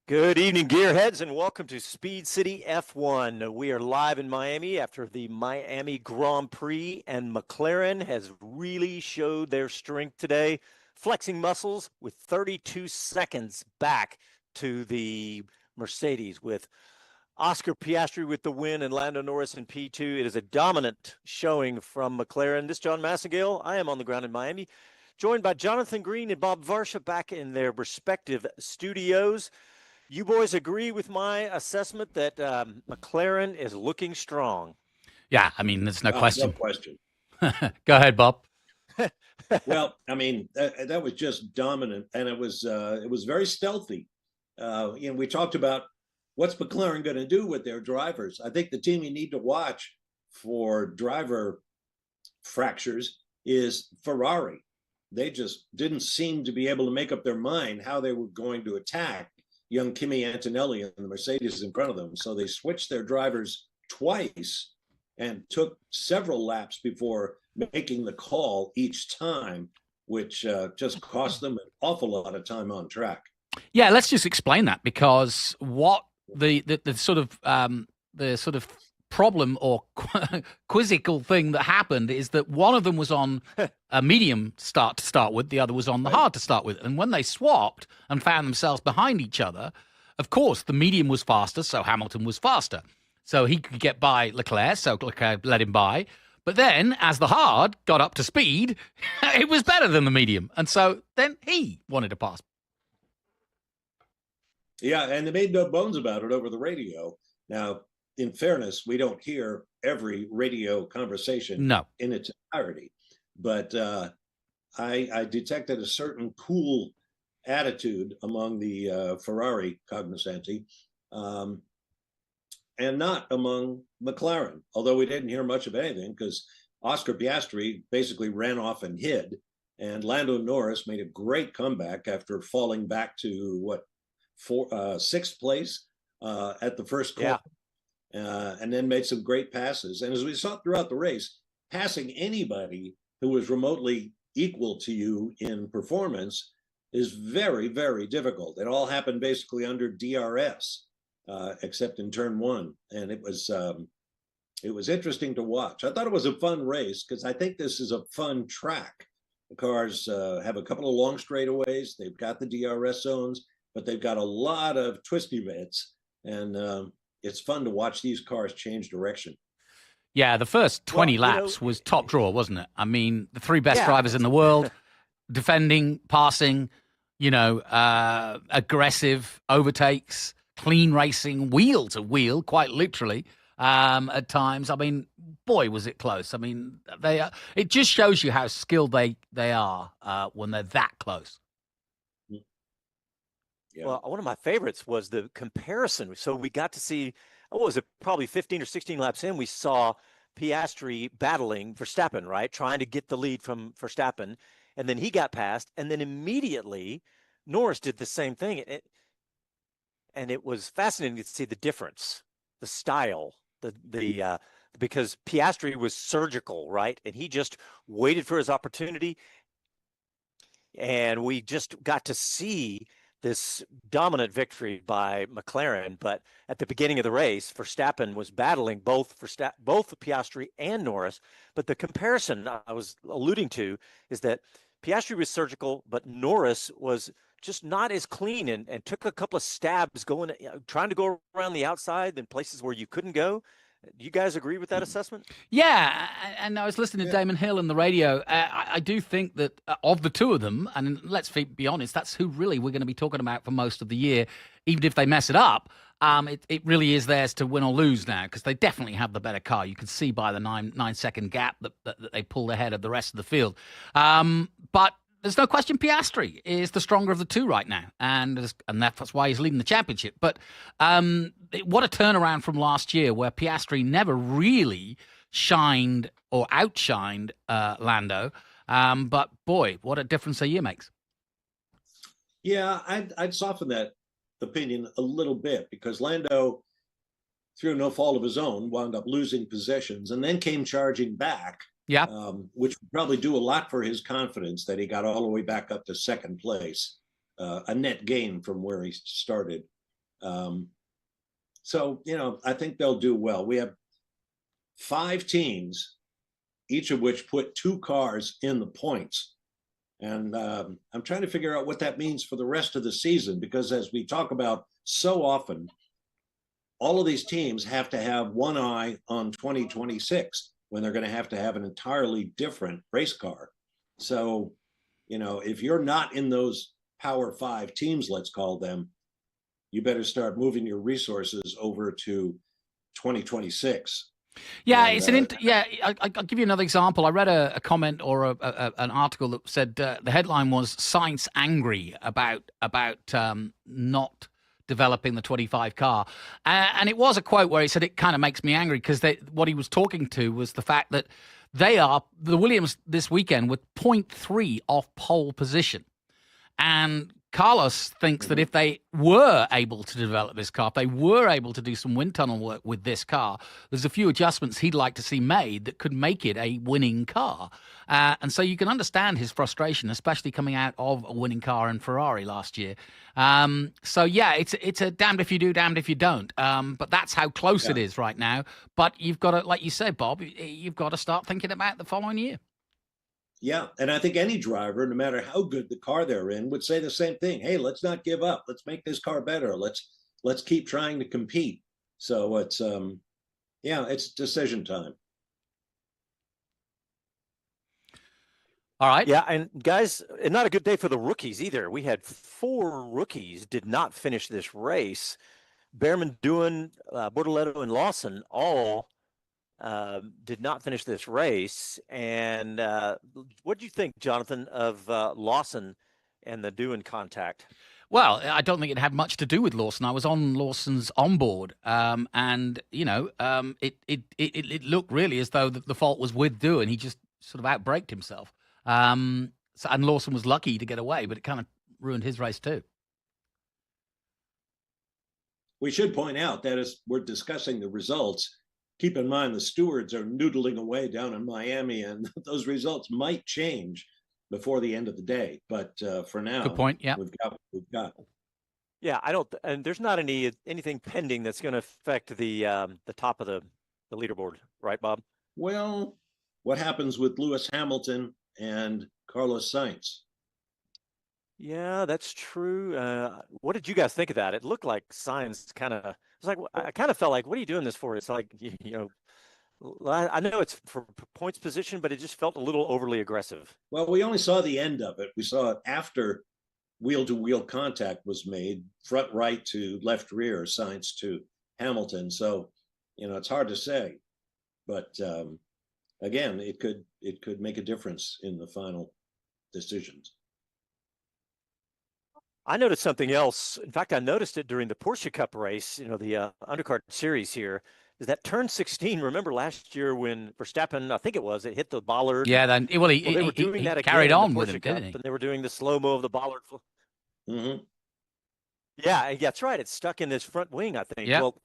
Good evening, gearheads, and welcome to Speed City F1. We are live in Miami after the Miami Grand Prix, and McLaren has really showed their strength today, flexing muscles with 32 seconds back to the Mercedes, with Oscar Piastri with the win and Lando Norris in P2. It is a dominant showing from McLaren. This is Jon Massengale. I am on the ground in Miami, joined by Jonathan Green and Bob Varsha back in their respective studios. You boys agree with my assessment that McLaren is looking strong? Yeah, I mean, there's no No question. question. Go ahead, Bob. Well, I mean, that was just dominant, and it was very stealthy. We talked about what's McLaren going to do with their drivers. I think the team you need to watch for driver fractures is Ferrari. They just didn't seem to be able to make up their mind how they were going to attack young Kimi Antonelli and the Mercedes in front of them. So they switched their drivers twice and took several laps before making the call each time, which just cost them an awful lot of time on track. Yeah, let's just explain that, because what the sort of problem or quizzical thing that happened is that one of them was on a medium start to start with, the other was on the hard to start with. And when they swapped and found themselves behind each other, of course, the medium was faster, so Hamilton was faster. So he could get by Leclerc, so Leclerc let him by. But then, as the hard got up to speed, it was better than the medium. And so then he wanted to pass. Yeah, and they made no bones about it over the radio. Now, in fairness, we don't hear every radio conversation in its entirety, but I detected a certain cool attitude among the Ferrari cognoscenti, and not among McLaren, although we didn't hear much of anything because Oscar Piastri basically ran off and hid, and Lando Norris made a great comeback after falling back to sixth place at the first call. And then made some great passes. And as we saw throughout the race, passing anybody who was remotely equal to you in performance is very, very difficult. It all happened basically under DRS, except in turn one. And it was interesting to watch. I thought it was a fun race because I think this is a fun track. The cars have a couple of long straightaways. They've got the DRS zones, but they've got a lot of twisty bits. And it's fun to watch these cars change direction. Yeah, the first 20 laps was top draw, wasn't it? I mean, the three best drivers in the world, defending, passing, aggressive overtakes, clean racing, wheel to wheel, quite literally, at times. I mean, boy, was it close. I mean, it just shows you how skilled they are when they're that close. Yeah. Well, one of my favorites was the comparison. So we got to see, what was it, probably 15 or 16 laps in, we saw Piastri battling Verstappen, right? Trying to get the lead from Verstappen. And then he got past. And then immediately Norris did the same thing. And it was fascinating to see the difference, the style, because Piastri was surgical, right? And he just waited for his opportunity. And we just got to see this dominant victory by McLaren, but at the beginning of the race, Verstappen was battling both Piastri and Norris. But the comparison I was alluding to is that Piastri was surgical, but Norris was just not as clean and took a couple of stabs trying to go around the outside in places where you couldn't go. Do you guys agree with that assessment? Yeah, and I was listening to Damon Hill on the radio. I do think that of the two of them, and let's be honest, that's who really we're going to be talking about for most of the year, even if they mess it up. It really is theirs to win or lose now, because they definitely have the better car. You can see by the 9-second gap that they pulled ahead of the rest of the field. But there's no question Piastri is the stronger of the two right now, and that's why he's leading the championship. But what a turnaround from last year, where Piastri never really shined or outshined Lando. But boy, what a difference a year makes. Yeah, I'd soften that opinion a little bit, because Lando, through no fault of his own, wound up losing possessions and then came charging back. Yeah, which would probably do a lot for his confidence that he got all the way back up to second place, a net gain from where he started. So, I think they'll do well. We have 5 teams, each of which put 2 cars in the points. And I'm trying to figure out what that means for the rest of the season, because as we talk about so often, all of these teams have to have one eye on 2026 when they're going to have an entirely different race car. So, if you're not in those Power 5 teams, let's call them, you better start moving your resources over to 2026. Yeah, I'll give you another example. I read a comment or an article that said the headline was "Science angry about not developing the 25 car," and it was a quote where he said it kind of makes me angry because what he was talking to was the fact that the Williams this weekend with 0.3 off pole position, and Carlos thinks that if they were able to develop this car, if they were able to do some wind tunnel work with this car, there's a few adjustments he'd like to see made that could make it a winning car. And so you can understand his frustration, especially coming out of a winning car in Ferrari last year. So, yeah, it's a damned if you do, damned if you don't. But that's how close it is right now. But you've got to, like you said, Bob, you've got to start thinking about the following year. Yeah, and I think any driver, no matter how good the car they're in, would say the same thing. Hey, let's not give up. Let's make this car better. Let's keep trying to compete. So it's decision time. All right. Yeah, and guys, not a good day for the rookies either. We had 4 rookies did not finish this race. Behrman, Doohan, Bortoleto, and Lawson all did not finish this race. And what do you think, Jonathan, of Lawson and the Doohan contact? Well, I don't think it had much to do with Lawson. I was on Lawson's onboard, and it looked really as though the fault was with Doohan. He just sort of outbraked himself. And Lawson was lucky to get away, but it kind of ruined his race too. We should point out that as we're discussing the results, keep in mind the stewards are noodling away down in Miami, and those results might change before the end of the day. But for now, good point. Yeah, we've got. Yeah, and there's not anything pending that's going to affect the top of the leaderboard, right, Bob? Well, what happens with Lewis Hamilton and Carlos Sainz? Yeah, that's true. What did you guys think of that? It looked like Sainz I kind of felt like, what are you doing this for? It's like, I know it's for points position, but it just felt a little overly aggressive. Well, we only saw the end of it. We saw it after wheel-to-wheel contact was made, front right to left rear, Sainz to Hamilton. So, it's hard to say. But again, it could make a difference in the final decisions. I noticed something else. In fact, I noticed it during the Porsche Cup race, the undercard series here, is that turn 16. Remember last year when Verstappen, I think it hit the bollard. Yeah, then they were doing that again. Carried on with him, didn't he? And they were doing the slow-mo of the bollard. Mm-hmm. Yeah, that's right. It's stuck in this front wing, I think. Yeah. Well,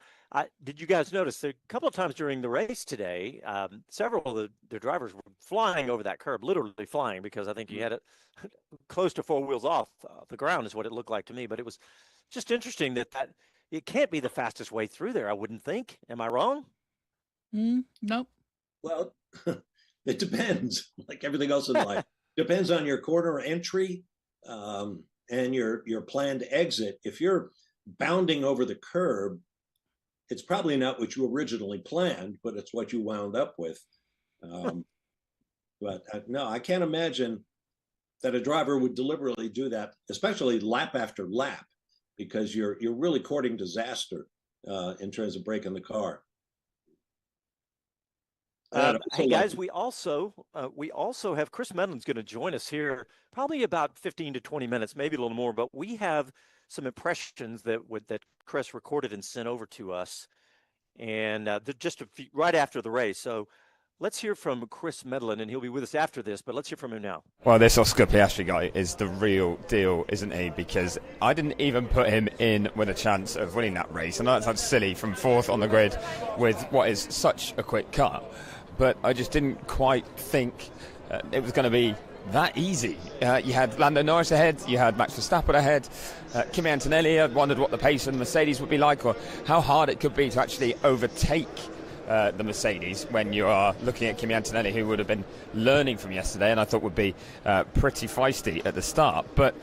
did you guys notice a couple of times during the race today, several of the drivers were flying over that curb, literally flying, because I think you had it close to 4 wheels off the ground is what it looked like to me. But it was just interesting that it can't be the fastest way through there, I wouldn't think. Am I wrong? Nope. Well, it depends, like everything else in life. Depends on your corner entry and your planned exit. If you're bounding over the curb, it's probably not what you originally planned, but it's what you wound up with. But no, I can't imagine that a driver would deliberately do that, especially lap after lap, because you're really courting disaster in terms of breaking the car. Hey guys, we also have Chris Medland's going to join us here probably about 15 to 20 minutes, maybe a little more, but we have some impressions that Chris recorded and sent over to us, and just right after the race. So let's hear from Chris Medland, and he'll be with us after this, but let's hear from him now. Well, this Oscar Piastri guy is the real deal, isn't he? Because I didn't even put him in with a chance of winning that race. I know that sounds silly from 4th on the grid with what is such a quick cut, but I just didn't quite think it was going to be that easy. You had Lando Norris ahead, you had Max Verstappen ahead, Kimi Antonelli. I wondered what the pace of the Mercedes would be like, or how hard it could be to actually overtake the Mercedes when you are looking at Kimi Antonelli, who would have been learning from yesterday and I thought would be pretty feisty at the start. But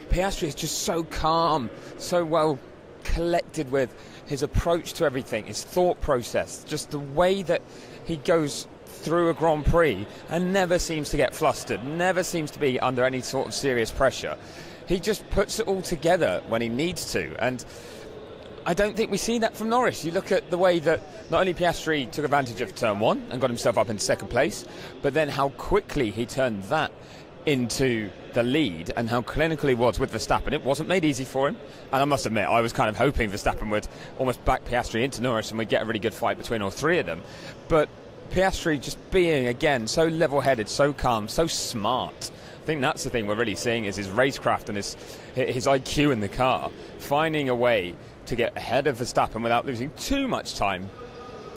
Piastri is just so calm, so well collected with his approach to everything, his thought process, just the way that he goes through a Grand Prix and never seems to get flustered, never seems to be under any sort of serious pressure. He just puts it all together when he needs to, and I don't think we see that from Norris. You look at the way that not only Piastri took advantage of turn one and got himself up into second place, but then how quickly he turned that into the lead and how clinical he was with Verstappen. It wasn't made easy for him, and I must admit I was kind of hoping Verstappen would almost back Piastri into Norris and we'd get a really good fight between all three of them. But Piastri just being, again, so level-headed, so calm, so smart. I think that's the thing we're really seeing is his racecraft and his IQ in the car, finding a way to get ahead of Verstappen without losing too much time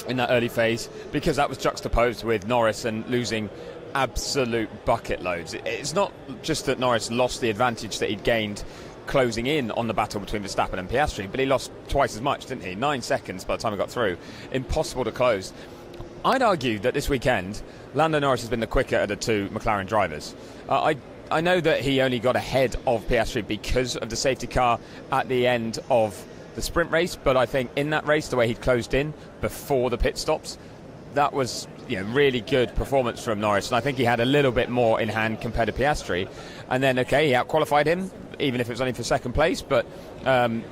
in that early phase, because that was juxtaposed with Norris and losing absolute bucket loads. It's not just that Norris lost the advantage that he'd gained closing in on the battle between Verstappen and Piastri, but he lost twice as much, didn't he? 9 seconds by the time he got through. Impossible to close. I'd argue that this weekend, Lando Norris has been the quicker of the two McLaren drivers. I know that he only got ahead of Piastri because of the safety car at the end of the sprint race, but I think in that race, the way he'd closed in before the pit stops, that was really good performance from Norris, and I think he had a little bit more in hand compared to Piastri. And then, okay, he out-qualified him, even if it was only for second place, but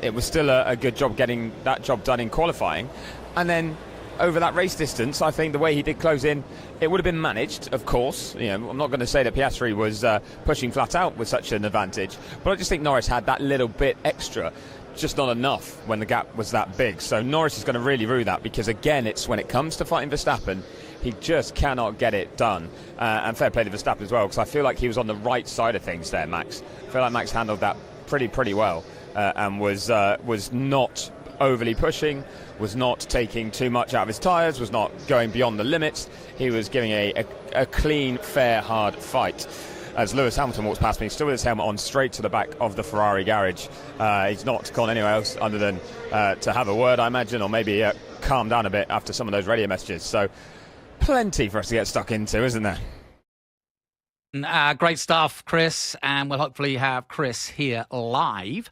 it was still a good job getting that job done in qualifying. And then over that race distance, I think the way he did close in, it would have been managed, of course. I'm not going to say that Piastri was pushing flat out with such an advantage, but I just think Norris had that little bit extra, just not enough when the gap was that big. So Norris is going to really rue that, because again, it's when it comes to fighting Verstappen, he just cannot get it done. And fair play to Verstappen as well, because I feel like he was on the right side of things there, Max. I feel like Max handled that pretty well, and was not overly pushing, was not taking too much out of his tyres, was not going beyond the limits. He was giving a clean, fair, hard fight. As Lewis Hamilton walks past me, still with his helmet on, straight to the back of the Ferrari garage. He's not gone anywhere else other than to have a word, I imagine, or maybe calm down a bit after some of those radio messages. So plenty for us to get stuck into, isn't there? Great stuff, Chris, and we'll hopefully have Chris here live.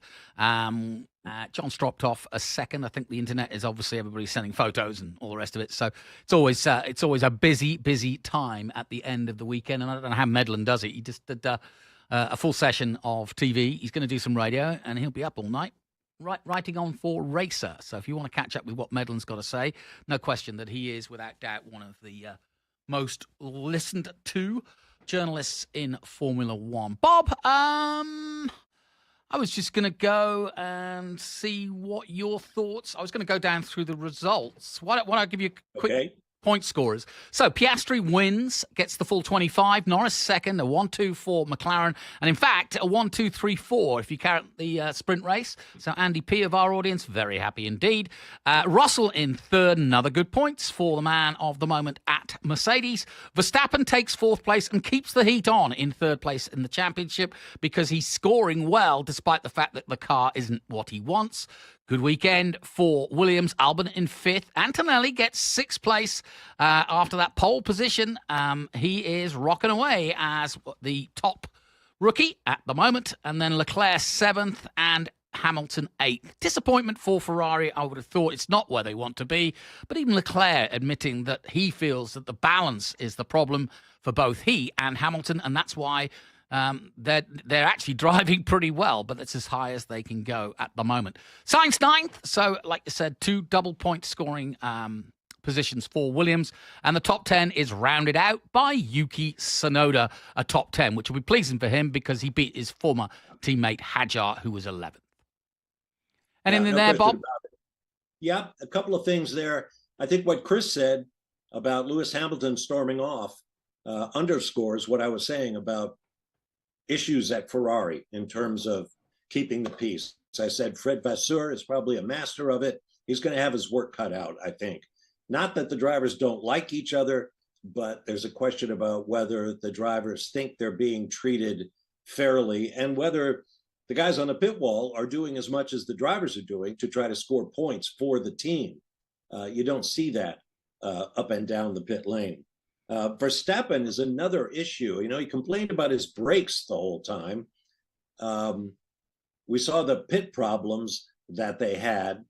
John's dropped off a second. I think the internet is obviously everybody's sending photos and all the rest of it. So it's always a busy time at the end of the weekend. And I don't know how Medland does it. He just did a full session of TV. He's going to do some radio, and he'll be up all night writing on for Racer. So if you want to catch up with what Medland's got to say, no question that he is without doubt one of the most listened to journalists in Formula One. Bob, I was just going to go and see what your thoughts. I was going to go down through the results. Why don't I give you a quick point scorers? So Piastri wins, gets the full 25. Norris second, a 1-2 for McLaren, and in fact a 1-2-3-4 if you count the sprint race. So Andy P of our audience, very happy indeed. Russell in third, another good points for the man of the moment at Mercedes. Verstappen takes fourth place and keeps the heat on in third place in the championship because he's scoring well despite the fact that the car isn't what he wants. Good weekend for Williams. Albon in fifth. Antonelli gets sixth place after that pole position. He is rocking away as the top rookie at the moment. And then Leclerc seventh and Hamilton eighth. Disappointment for Ferrari. I would have thought it's not where they want to be. But even Leclerc admitting that he feels that the balance is the problem for both he and Hamilton. And that's why they're actually driving pretty well, but it's as high as they can go at the moment. Sainz ninth, so like I said, 2 double point scoring positions for Williams, and the top 10 is rounded out by Yuki Tsunoda, a top 10, which will be pleasing for him because he beat his former teammate Hadjar, who was 11th. Anything there, Bob? Yeah, a couple of things there. I think what Chris said about Lewis Hamilton storming off underscores what I was saying about issues at Ferrari in terms of keeping the peace. As I said, Fred Vasseur is probably a master of it. He's going to have his work cut out, I think. Not that the drivers don't like each other, but there's a question about whether the drivers think they're being treated fairly and whether the guys on the pit wall are doing as much as the drivers are doing to try to score points for the team. You don't see that up and down the pit lane. Verstappen is another issue. He complained about his brakes the whole time. We saw the pit problems that they had,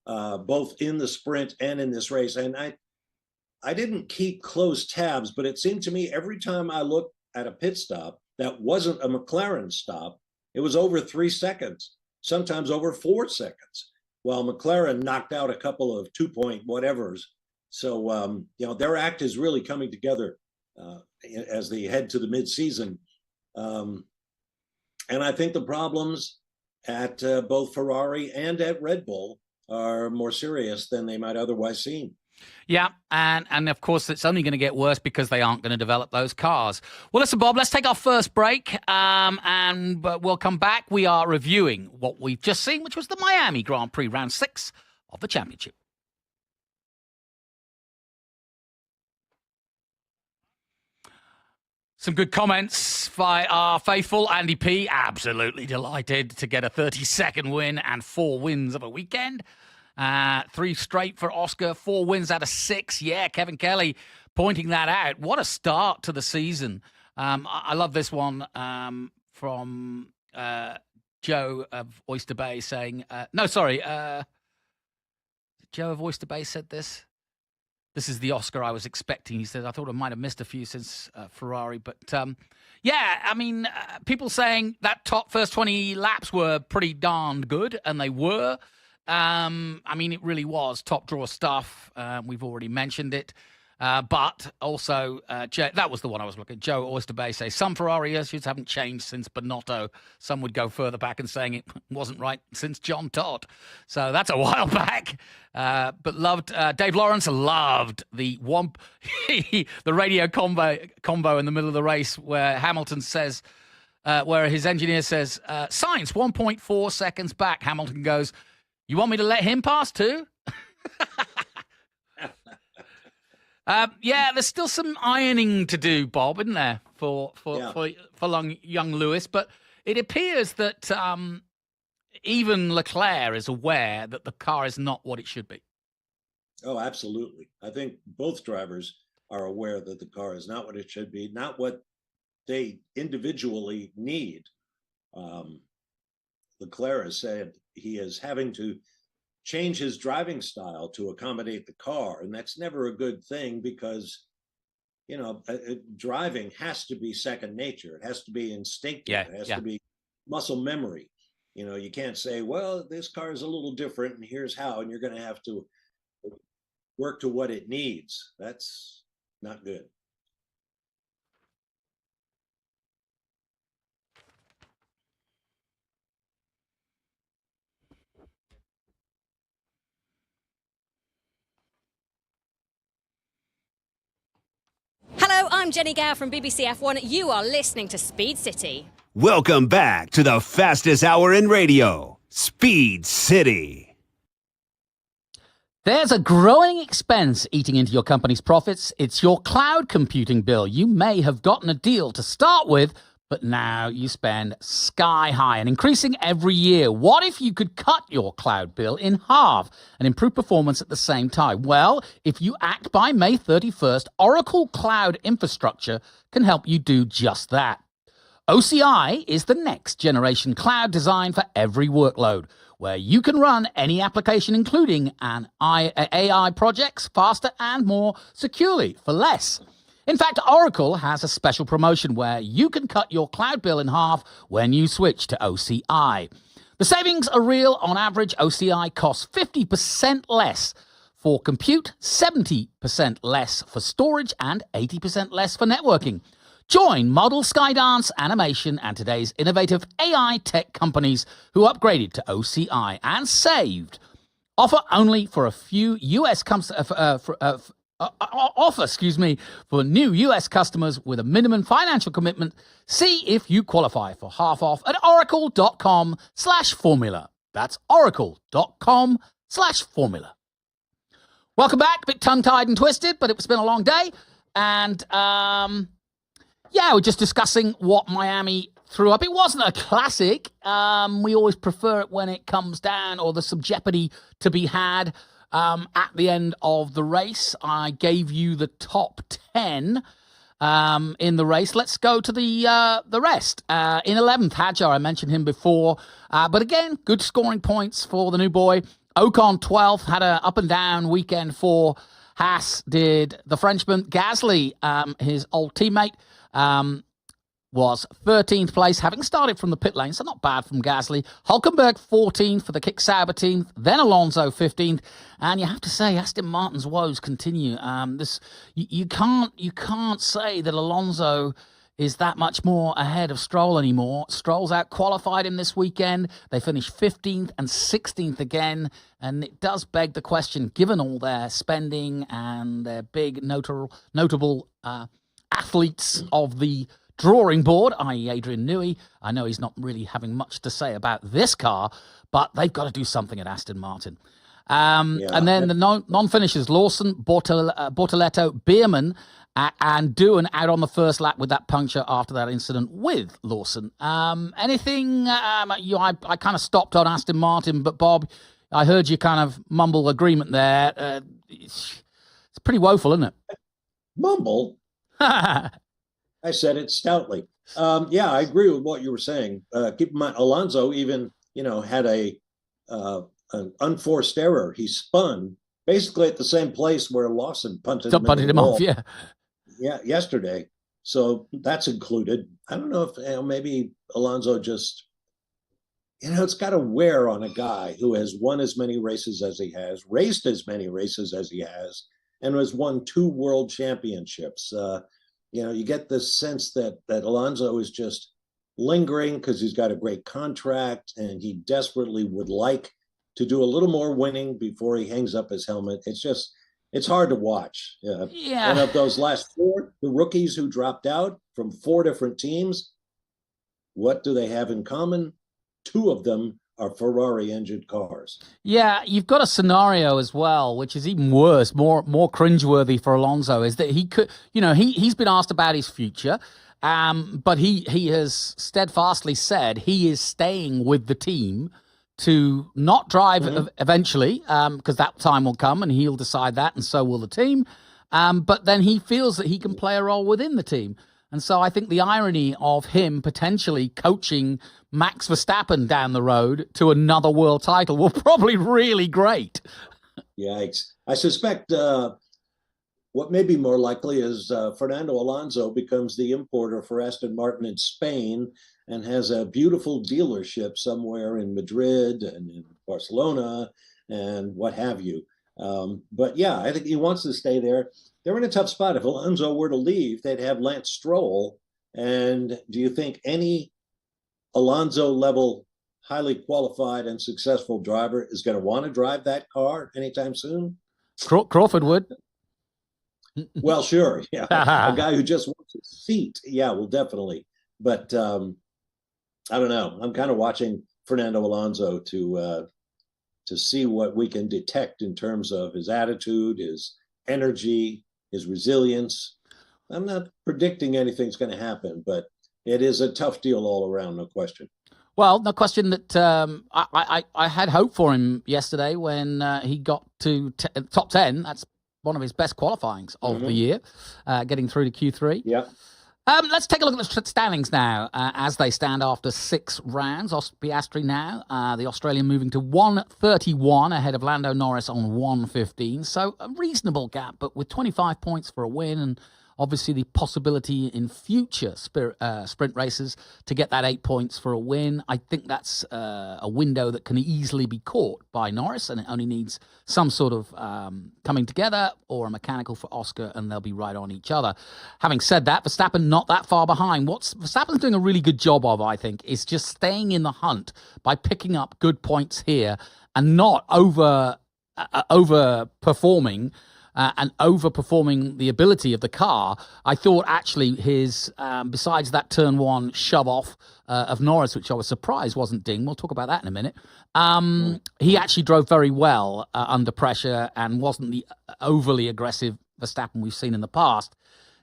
both in the sprint and in this race. And I didn't keep close tabs, but it seemed to me every time I looked at a pit stop that wasn't a McLaren stop, it was over 3 seconds, sometimes over 4 seconds, while McLaren knocked out a couple of 2-point whatevers. So, their act is really coming together as they head to the midseason. And I think the problems at both Ferrari and at Red Bull are more serious than they might otherwise seem. Yeah, and of course, it's only going to get worse because they aren't going to develop those cars. Well, listen, Bob, let's take our first break, and we'll come back. We are reviewing what we've just seen, which was the Miami Grand Prix, round 6 of the championship. Some good comments by our faithful Andy P. Absolutely delighted to get a 32nd win and 4 wins of a weekend. 3 straight for Oscar, 4 wins out of 6. Yeah, Kevin Kelly pointing that out. What a start to the season. I love this one from Joe of Oyster Bay saying, Joe of Oyster Bay said this. This is the Oscar I was expecting. He said, I thought I might have missed a few since Ferrari. But, people saying that top first 20 laps were pretty darned good, and they were. It really was top draw stuff. We've already mentioned it. But also, that was the one I was looking at. Joe Oyster Bay says, some Ferrari issues haven't changed since Bonotto. Some would go further back and saying it wasn't right since John Todd. So that's a while back. But loved, Dave Lawrence loved the the radio combo in the middle of the race where Hamilton says, where his engineer says, Sainz 1.4 seconds back. Hamilton goes, you want me to let him pass too? There's still some ironing to do, Bob, isn't there, for young Lewis? But it appears that even Leclerc is aware that the car is not what it should be. Oh, absolutely. I think both drivers are aware that the car is not what it should be, not what they individually need. Leclerc has said he is having to change his driving style to accommodate the car. And that's never a good thing because, driving has to be second nature. It has to be instinctive. It has to be muscle memory. You can't say, well, this car is a little different and here's how, and you're going to have to work to what it needs. That's not good. Hello, I'm Jenny Gow from BBC F1. You are listening to Speed City. Welcome back to the fastest hour in radio, Speed City. There's a growing expense eating into your company's profits. It's your cloud computing bill. You may have gotten a deal to start with, but now you spend sky high and increasing every year. What if you could cut your cloud bill in half and improve performance at the same time? Well, if you act by May 31st, Oracle Cloud Infrastructure can help you do just that. OCI is the next generation cloud designed for every workload, where you can run any application, including an AI projects, faster and more securely for less. In fact, Oracle has a special promotion where you can cut your cloud bill in half when you switch to OCI. The savings are real. On average, OCI costs 50% less for compute, 70% less for storage, and 80% less for networking. Join Model, Skydance, Animation, and today's innovative AI tech companies who upgraded to OCI and saved. Offer only for a few U.S. for new U.S. customers with a minimum financial commitment. See if you qualify for half off at oracle.com/formula. That's oracle.com/formula. Welcome back. A bit tongue-tied and twisted, but it's been a long day. And we're just discussing what Miami threw up. It wasn't a classic. We always prefer it when it comes down, or there's some jeopardy to be had at the end of the race. I gave you the top 10 in the race. Let's go to the rest. In 11th, Hadjar, I mentioned him before. But again, good scoring points for the new boy. Ocon 12th, had an up and down weekend for Haas. Did the Frenchman. Gasly, his old teammate, was 13th place, having started from the pit lane, so not bad from Gasly. Hulkenberg 14th for the Kick Sauber team, then Alonso 15th, and you have to say Aston Martin's woes continue. You can't say that Alonso is that much more ahead of Stroll anymore. Stroll's out-qualified him this weekend. They finished 15th and 16th again, and it does beg the question, given all their spending and their big notable athletes of the drawing board, i.e. Adrian Newey. I know he's not really having much to say about this car, but they've got to do something at Aston Martin. And then the non-finishers, Lawson, Bortoletto, Bierman, and Doohan out on the first lap with that puncture after that incident with Lawson. Anything, I kind of stopped on Aston Martin, but Bob, I heard you kind of mumble agreement there. It's pretty woeful, isn't it? Mumble? I said it stoutly. I agree with what you were saying. Keep in mind, Alonso even, had an unforced error. He spun basically at the same place where Lawson punted him off. Yeah, yesterday. So that's included. I don't know if maybe Alonso just, it's got to wear on a guy who has won as many races as he has, raced as many races as he has, and has won 2 world championships. You get this sense that Alonso is just lingering because he's got a great contract and he desperately would like to do a little more winning before he hangs up his helmet. It's hard to watch. Yeah. And of those last 4, the rookies who dropped out from 4 different teams, what do they have in common? 2 of them are Ferrari engine cars. Yeah, you've got a scenario as well, which is even worse, more cringeworthy for Alonso, is that he could, he's been asked about his future, but he has steadfastly said he is staying with the team to not drive eventually, because that time will come and he'll decide that, and so will the team. But then he feels that he can play a role within the team. And so I think the irony of him potentially coaching Max Verstappen down the road to another world title will probably really great. Yikes. I suspect what may be more likely is Fernando Alonso becomes the importer for Aston Martin in Spain and has a beautiful dealership somewhere in Madrid and in Barcelona and what have you. But I think he wants to stay there. They're in a tough spot. If Alonso were to leave, they'd have Lance Stroll. And do you think any Alonso-level, highly qualified and successful driver is going to want to drive that car anytime soon? Crawford would. Well, sure. Yeah. A guy who just wants a seat. Yeah, well, definitely. But I don't know. I'm kind of watching Fernando Alonso to see what we can detect in terms of his attitude, his energy, his resilience. I'm not predicting anything's going to happen, but it is a tough deal all around, no question. Well, no question that I had hope for him yesterday when he got to top 10. That's one of his best qualifyings of the year, getting through to Q3. Yeah. Let's take a look at the standings now as they stand after 6 rounds. Piastri now, the Australian, moving to 131 ahead of Lando Norris on 115. So a reasonable gap, but with 25 points for a win and obviously the possibility in future sprint races to get that 8 points for a win. I think that's a window that can easily be caught by Norris, and it only needs some sort of coming together or a mechanical for Oscar, and they'll be right on each other. Having said that, Verstappen not that far behind. What Verstappen's doing a really good job of, I think, is just staying in the hunt by picking up good points here and not overperforming. And overperforming the ability of the car. I thought actually his, besides that turn 1 shove off of Norris, which I was surprised wasn't dinged, we'll talk about that in a minute, he actually drove very well under pressure and wasn't the overly aggressive Verstappen we've seen in the past.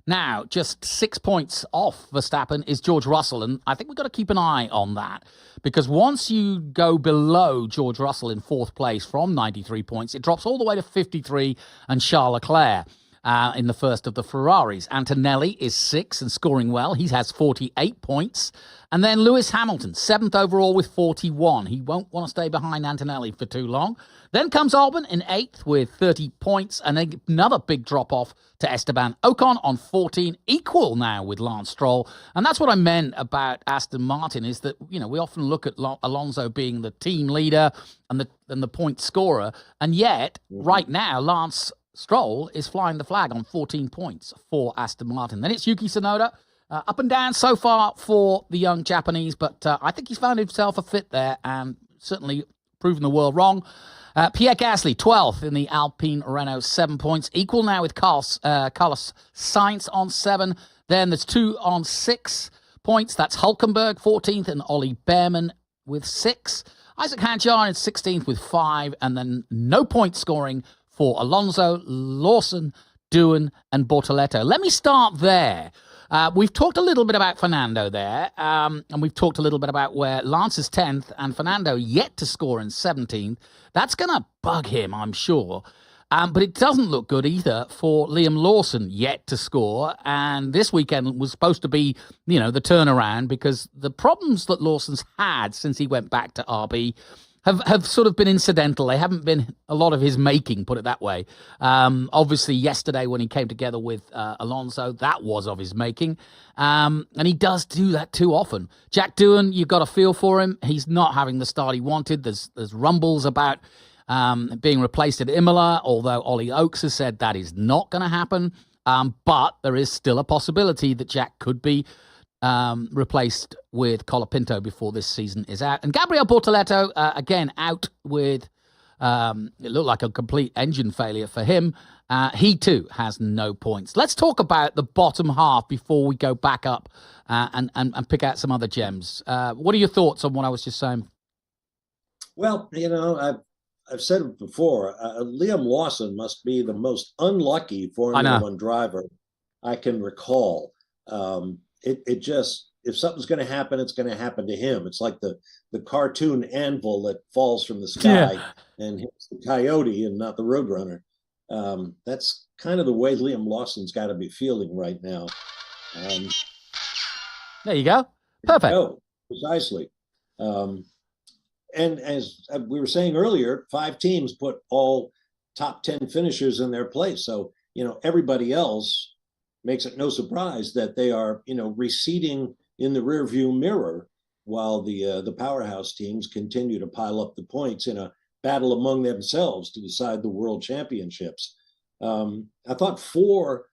Now, just 6 points off Verstappen is George Russell, and I think we've got to keep an eye on that, because once you go below George Russell in fourth place from 93 points, it drops all the way to 53, and Charles Leclerc in the first of the Ferraris. Antonelli is 6 and scoring well. He has 48 points. And then Lewis Hamilton, 7th overall with 41. He won't want to stay behind Antonelli for too long. Then comes Albon in 8th with 30 points, and another big drop-off to Esteban Ocon on 14, equal now with Lance Stroll. And that's what I meant about Aston Martin, is that, we often look at Alonso being the team leader and the point scorer, and yet, right now, Lance Stroll is flying the flag on 14 points for Aston Martin. Then it's Yuki Tsunoda. Up and down so far for the young Japanese, but I think he's found himself a fit there and certainly proven the world wrong. Pierre Gasly, 12th in the Alpine Renault, 7 points. Equal now with Carlos Sainz on 7. Then there's 2 on 6 points. That's Hulkenberg, 14th, and Ollie Behrman with 6. Isaac Hadjar is 16th with 5. And then no point scoring for Alonso, Lawson, Doohan, and Bortoleto. Let me start there. We've talked a little bit about Fernando there, and we've talked a little bit about where Lance is 10th and Fernando yet to score in 17th. That's going to bug him, I'm sure. But it doesn't look good either for Liam Lawson yet to score. And this weekend was supposed to be, the turnaround, because the problems that Lawson's had since he went back to RB have sort of been incidental. They haven't been a lot of his making, put it that way. Obviously, yesterday when he came together with Alonso, that was of his making. And he does do that too often. Jack Doohan, you've got a feel for him. He's not having the start he wanted. There's rumbles about being replaced at Imola, although Ollie Oakes has said that is not going to happen. But there is still a possibility that Jack could be replaced with Colapinto before this season is out. And Gabriel Bortoleto, again, out with, it looked like a complete engine failure for him. He, too, has no points. Let's talk about the bottom half before we go back up and pick out some other gems. What are your thoughts on what I was just saying? Well, I've said it before. Liam Lawson must be the most unlucky Formula One driver I can recall. It just, if something's going to happen, it's going to happen to him. It's like the cartoon anvil that falls from the sky and hits the coyote and not the roadrunner. That's kind of the way Liam Lawson's got to be feeling right now. There you go. Perfect. Precisely. And as we were saying earlier, 5 teams put all top 10 finishers in their place. So, everybody else makes it no surprise that they are, receding in the rearview mirror while the powerhouse teams continue to pile up the points in a battle among themselves to decide the world championships. I thought 4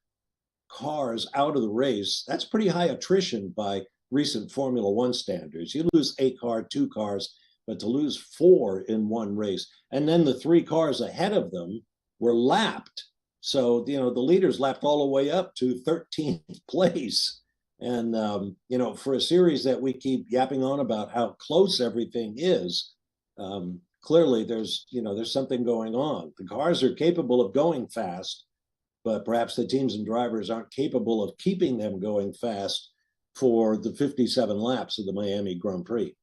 cars out of the race, that's pretty high attrition by recent Formula One standards. You lose 2 cars, but to lose 4 in one race, and then the 3 cars ahead of them were lapped. So, the leaders lapped all the way up to 13th place. And, for a series that we keep yapping on about how close everything is, clearly there's something going on. The cars are capable of going fast, but perhaps the teams and drivers aren't capable of keeping them going fast for the 57 laps of the Miami Grand Prix.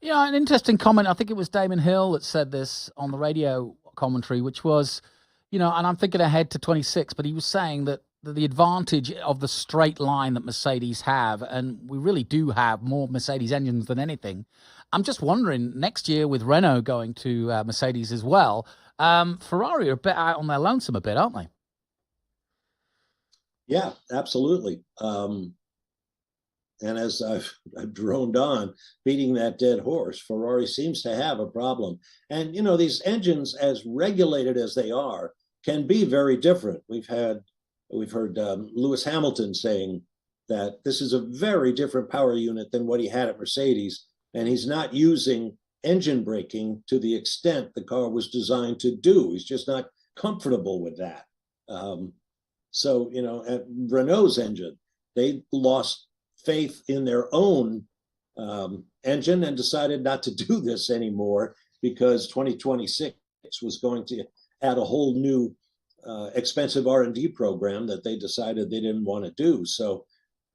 Yeah, an interesting comment. I think it was Damon Hill that said this on the radio commentary, which was, and I'm thinking ahead to 26, but he was saying that the advantage of the straight line that Mercedes have, and we really do have more Mercedes engines than anything. I'm just wondering, next year with Renault going to Mercedes as well, Ferrari are a bit out on their lonesome a bit, aren't they? Yeah, absolutely. And as I've droned on, beating that dead horse, Ferrari seems to have a problem. And, these engines, as regulated as they are, can be very different. We've heard Lewis Hamilton saying that this is a very different power unit than what he had at Mercedes, and he's not using engine braking to the extent the car was designed to do. He's just not comfortable with that. So, at Renault's engine, they lost faith in their own engine and decided not to do this anymore because 2026 was going to add a whole new expensive R&D program that they decided they didn't want to do. So,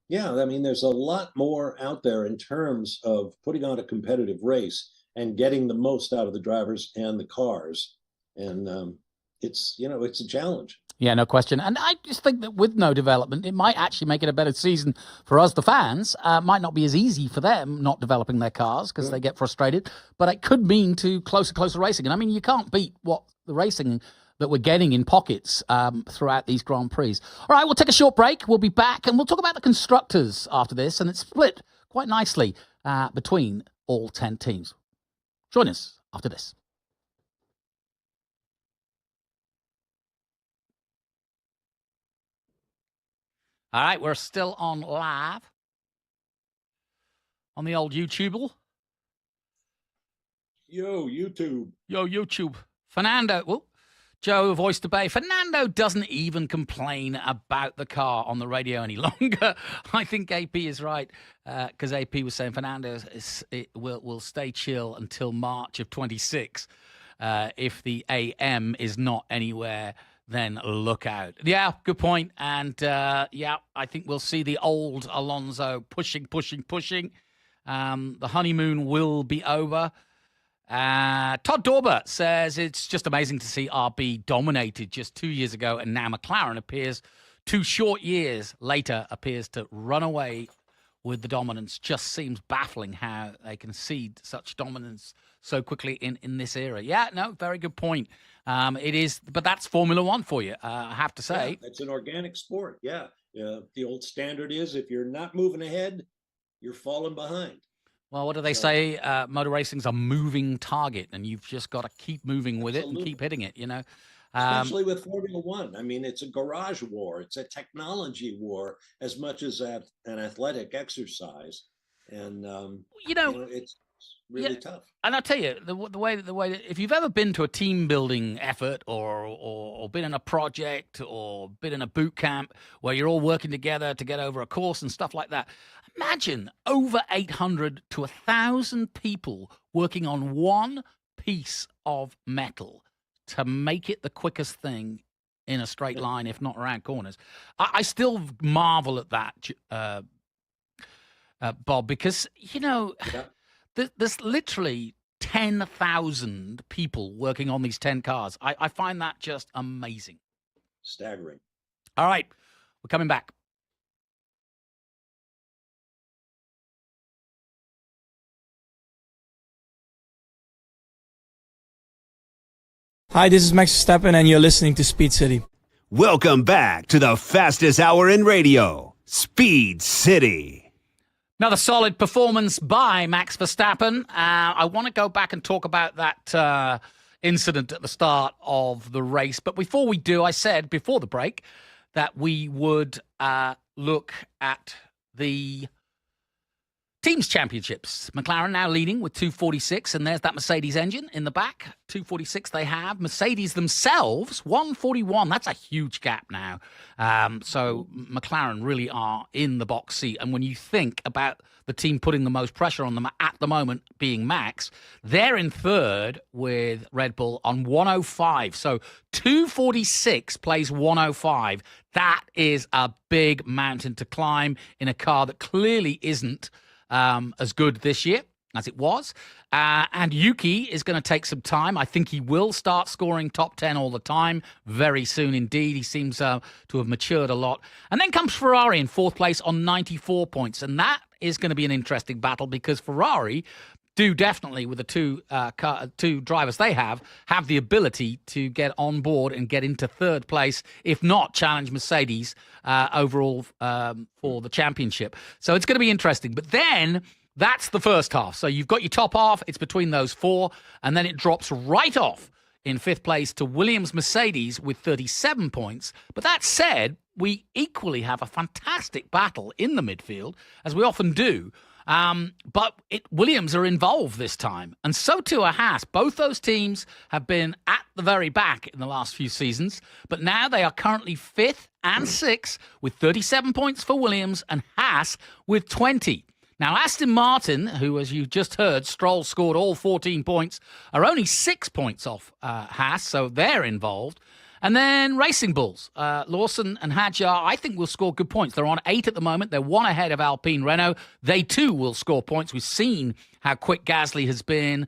yeah, I mean, there's a lot more out there in terms of putting on a competitive race and getting the most out of the drivers and the cars. And it's a challenge. Yeah, no question. And I just think that with no development, it might actually make it a better season for us, the fans. Might not be as easy for them not developing their cars because they get frustrated, but it could mean to closer racing. And I mean, you can't beat what the racing that we're getting in pockets throughout these Grand Prix. All right, we'll take a short break. We'll be back and we'll talk about the constructors after this. And it's split quite nicely between all 10 teams. Join us after this. All right, we're still on live on the old YouTube. Yo, YouTube. Yo, YouTube. Fernando, Joe, voice to Bay. Fernando doesn't even complain about the car on the radio any longer. I think AP is right because AP was saying Fernando will stay chill until March of 26 if the AM is not anywhere. Then look out. Yeah, good point. And I think we'll see the old Alonso pushing. The honeymoon will be over. Todd Dorber says it's just amazing to see RB dominated just 2 years ago, and now McLaren appears 2 short years later appears to run away with the dominance. Just seems baffling how they can cede such dominance so quickly in this era. Yeah, no, very good point. It is, but that's Formula One for you, I have to say. Yeah, it's an organic sport. Yeah. The old standard is if you're not moving ahead, you're falling behind. Well, what do they say? Motor racing's a moving target, and you've just got to keep moving with it and keep hitting it, Especially with Formula One. I mean, it's a garage war. It's a technology war as much as an athletic exercise. And, it's really tough. And I'll tell you, the way if you've ever been to a team building effort or been in a project or been in a boot camp where you're all working together to get over a course and stuff like that, imagine over 800 to 1,000 people working on one piece of metal to make it the quickest thing in a straight line, if not around corners. I still marvel at that, Bob, because, there's literally 10,000 people working on these 10 cars. I find that just amazing. Staggering. All right, we're coming back. Hi, this is Max Verstappen, and you're listening to Speed City. Welcome back to the fastest hour in radio, Speed City. Another solid performance by Max Verstappen. I want to go back and talk about that incident at the start of the race. But before we do, I said before the break that we would look at the Teams Championships. McLaren now leading with 246, and there's that Mercedes engine in the back. 246 they have. Mercedes themselves, 141. That's a huge gap now. So McLaren really are in the box seat. And when you think about the team putting the most pressure on them at the moment being Max, they're in third with Red Bull on 105. So 246 plays 105. That is a big mountain to climb in a car that clearly isn't as good this year as it was. And Yuki is going to take some time. I think he will start scoring top 10 all the time very soon indeed. He seems to have matured a lot. And then comes Ferrari in fourth place on 94 points. And that is going to be an interesting battle because Ferrari do definitely, with the two drivers they have the ability to get on board and get into third place, if not challenge Mercedes overall for the championship. So it's going to be interesting. But then that's the first half. So you've got your top half. It's between those four. And then it drops right off in fifth place to Williams-Mercedes with 37 points. But that said, we equally have a fantastic battle in the midfield, as we often do. But Williams are involved this time, and so too are Haas. Both those teams have been at the very back in the last few seasons, but now they are currently fifth and sixth with 37 points for Williams and Haas with 20. Now, Aston Martin, who, as you just heard, Stroll scored all 14 points, are only 6 points off Haas, so they're involved. And then Racing Bulls, Lawson and Hadjar, I think will score good points. They're on 8 at the moment. They're 1 ahead of Alpine Renault. They too will score points. We've seen how quick Gasly has been.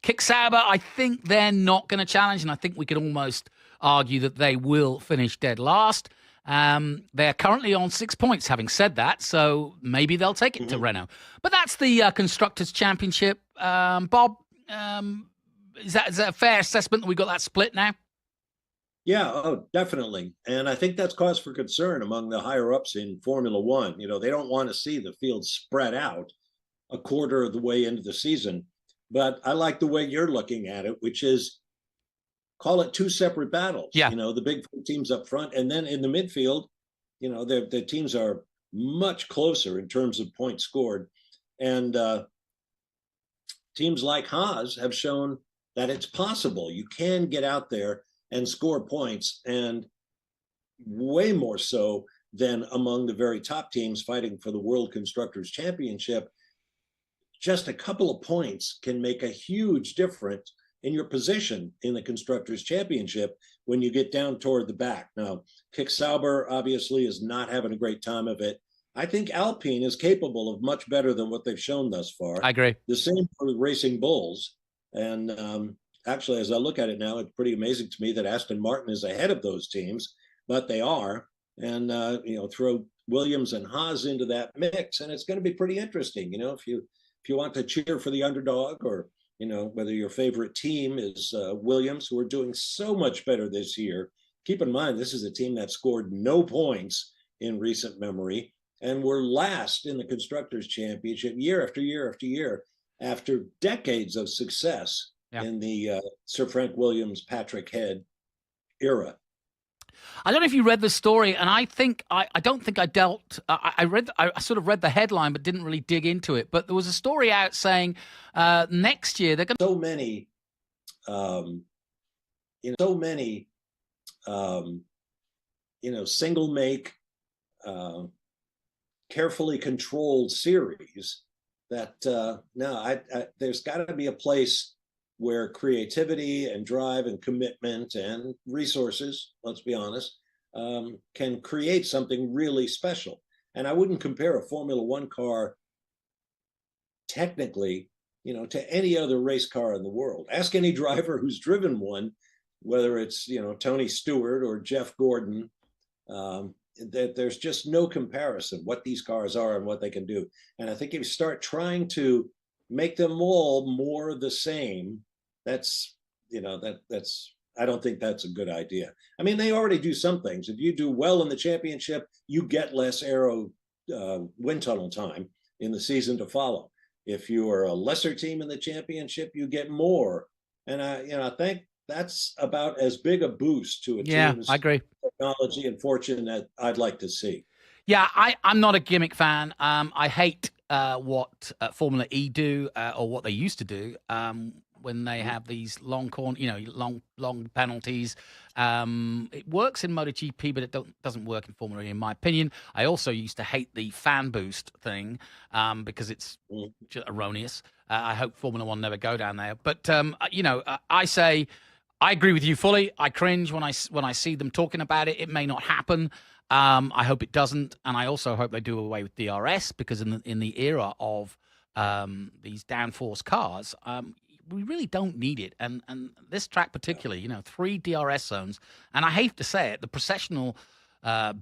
Kick Sauber, I think they're not going to challenge, and I think we could almost argue that they will finish dead last. They're currently on 6 points, having said that, so maybe they'll take it to Renault. But that's the Constructors' Championship. Bob, is that a fair assessment that we got that split now? Yeah, oh, definitely. And I think that's cause for concern among the higher ups in Formula One. You know, they don't want to see the field spread out a quarter of the way into the season. But I like the way you're looking at it, which is call it 2 separate battles. Yeah. You know, the big teams up front, and then in the midfield, you know, the teams are much closer in terms of points scored. And teams like Haas have shown that it's possible. You can get out there and score points, and way more so than among the very top teams fighting for the World Constructors' Championship. Just a couple of points can make a huge difference in your position in the Constructors' Championship when you get down toward the back. Now, Kick Sauber obviously is not having a great time of it. I think Alpine is capable of much better than what they've shown thus far. I agree. The same for the Racing Bulls. And actually, as I look at it now, it's pretty amazing to me that Aston Martin is ahead of those teams, but they are. And, you know, throw Williams and Haas into that mix, and it's going to be pretty interesting. You know, if you want to cheer for the underdog, or, you know, whether your favorite team is Williams, who are doing so much better this year. Keep in mind, this is a team that scored no points in recent memory, and were last in the Constructors' Championship year after year after year, after decades of success in the Sir Frank Williams, Patrick Head era. I don't know if you read the story, and I don't think I dealt. I sort of read the headline, but didn't really dig into it. But there was a story out saying next year they're going to single make, carefully controlled series that there's got to be a place where creativity and drive and commitment and resources, let's be honest, can create something really special. And I wouldn't compare a Formula One car technically, you know, to any other race car in the world. Ask any driver who's driven one, whether it's, you know, Tony Stewart or Jeff Gordon, that there's just no comparison what these cars are and what they can do. And I think if you start trying to make them all more the same, that's I don't think that's a good idea. I mean, they already do some things. If you do well in the championship, you get less aero wind tunnel time in the season to follow. If you are a lesser team in the championship, you get more. And I think that's about as big a boost to a team's I agree. technology and fortune that I'd like to see. Yeah, I'm not a gimmick fan. I hate what Formula E do, or what they used to do, when they have these long penalties. It works in MotoGP, but it doesn't work in Formula E, in my opinion. I also used to hate the fan boost thing because it's just erroneous. I hope Formula One never go down there. But I say I agree with you fully. I cringe when I see them talking about it. It may not happen. I hope it doesn't, and I also hope they do away with DRS, because in the era of these downforce cars, we really don't need it. And this track particularly, 3 DRS zones, and I hate to say it, the processional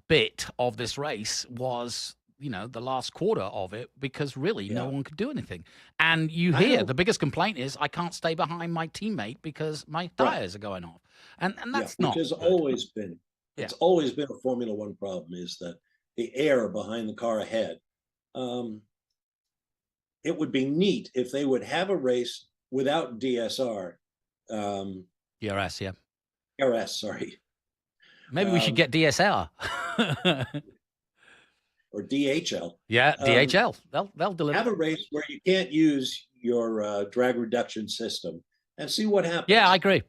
bit of this race was the last quarter of it, because really no one could do anything. And you hear the biggest complaint is, I can't stay behind my teammate because my tires are going off, and that's not which has always been. It's always been a Formula One problem, is that the air behind the car ahead. It would be neat if they would have a race without DRS, sorry. Maybe we should get DSR. Or DHL. Yeah, DHL. They'll deliver. Have a race where you can't use your drag reduction system and see what happens. Yeah, I agree.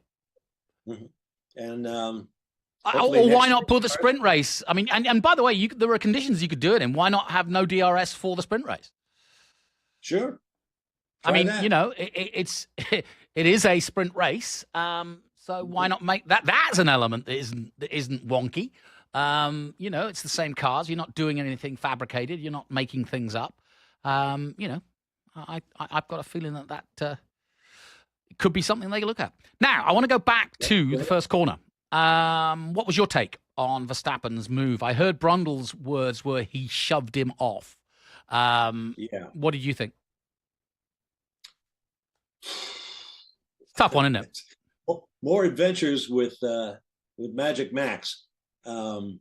Mm-hmm. And or why not put the sprint race? I mean, and by the way, there are conditions you could do it in. Why not have no DRS for the sprint race? Sure. I mean, it is a sprint race, So why not make that? That's an element that isn't wonky. It's the same cars. You're not doing anything fabricated. You're not making things up. I've got a feeling that could be something they can look at. Now, I want to go back to the first corner. What was your take on Verstappen's move? I heard Brundle's words were he shoved him off. What did you think? Tough one, isn't it? More adventures with Magic Max. I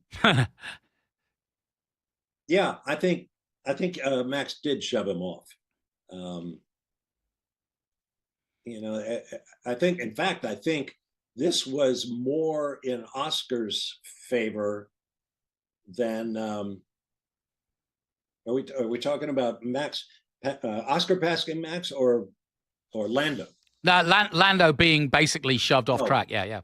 think Max did shove him off. I think this was more in Oscar's favor than. Are we talking about Max, Oscar passing Max, or Lando? No, Lando being basically shoved off track. Yeah.